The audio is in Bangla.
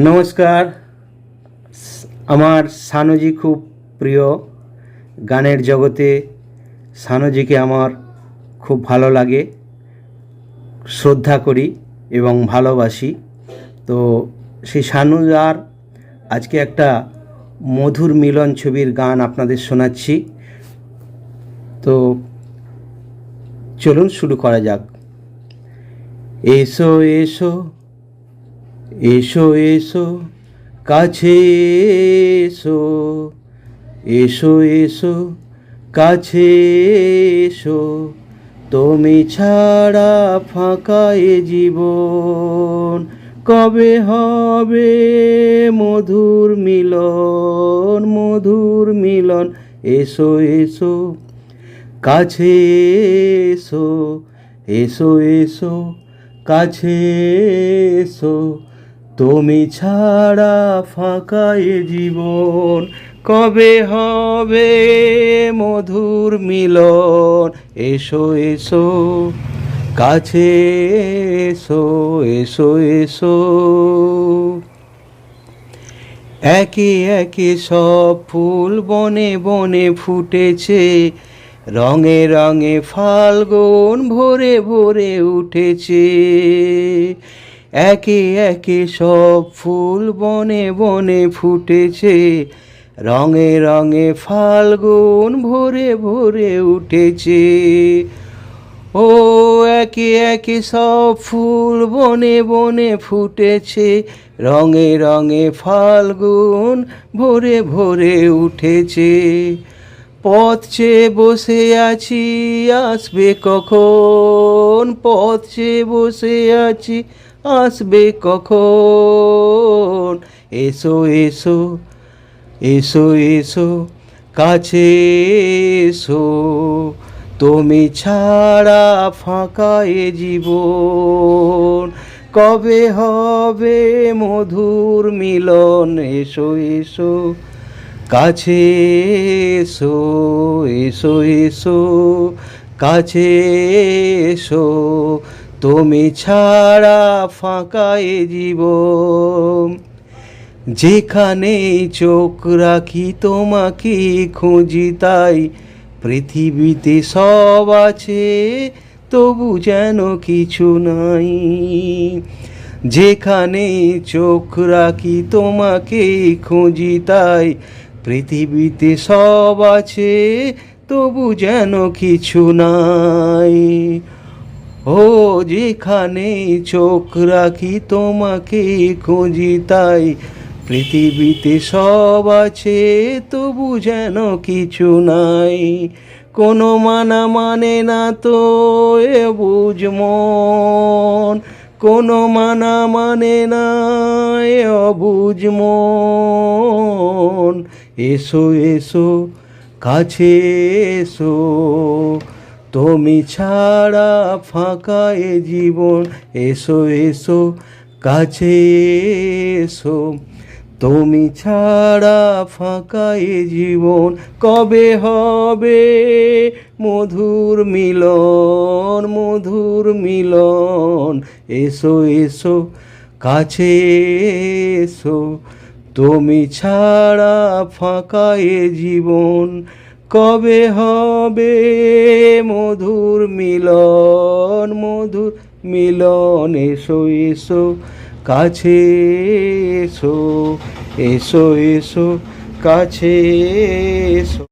নমস্কার। আমার সানুজি খুব প্রিয়। গানের জগতে সানুজিকে আমার খুব ভালো লাগে, শ্রদ্ধা করি এবং ভালোবাসি। তো সেই সানুজার আজকে একটা মধুর মিলন ছবির গান আপনাদের শোনাচ্ছি। তো চলুন শুরু করা যাক। এসো এসো এসো এসো কাছে এসো, এসো এসো কাছে এসো, তুমি ছাড়া ফাঁকা এ জীবন, কবে হবে মধুর মিলন, মধুর মিলন। এসো এসো কাছে এসো, এসো এসো কাছে এসো, তুমি ছাড়া ফাঁকা এ জীবন, কবে হবে মধুর মিলন। এসো এসো কাছে এসো, এসো এসো। একে একে সব ফুল বনে বনে ফুটেছে, রঙে রঙে ফাল্গুন ভরে ভরে উঠেছে। একে একে সব ফুল বনে বনে ফুটেছে, রঙে রঙে ফাল্গুন ভরে ভরে উঠেছে। ও একে একে সব ফুল বনে বনে ফুটেছে, রঙে রঙে ফাল্গুন ভরে ভরে উঠেছে। পথ চেয়ে বসে আছি আসবে কখন, পথ চেয়ে বসে আছি আসবে কখন। এসো এসো এসো এসো কাছে এসো, তুমি ছাড়া ফাঁকা এ জীবন, কবে হবে মধুর মিলন। এসো এসো কাছে এসো, এসো এসো কাছে এসো, তুমি ছাড়া ফাঁকা এ জীবন। যেখানে চোখ রাখি তোমাকে খুঁজি তাই, পৃথিবীতে সব আছে তবু যেন কিছু নাই। যেখানে চোখ রাখি তোমাকে খুঁজি তাই, পৃথিবীতে সব আছে তবু যেন কিছু নাই। ও যেখানে চোখ রাখি তোমাকে খুঁজি তাই, পৃথিবীতে সব আছে তবু যেন কিছু নাই। কোনো মানা মানে না তো এ বুঝ মন, কোনো মানা মানে না এ অবুঝ মন। এসো এসো কাছে এসো, তুমি ছাড়া ফাঁকা এ জীবন। এসো এসো কাছে এসো, তুমি ছাড়া ফাঁকা এ জীবন, কবে হবে মধুর মিলন, মধুর মিলন। এসো এসো কাছে এসো, তুমি ছাড়া ফাঁকা এ জীবন, কবে হবে মধুর মিলন, মধুর মিলন। এসো এসো কাছে এসো, এসো এসো কাছে এসো।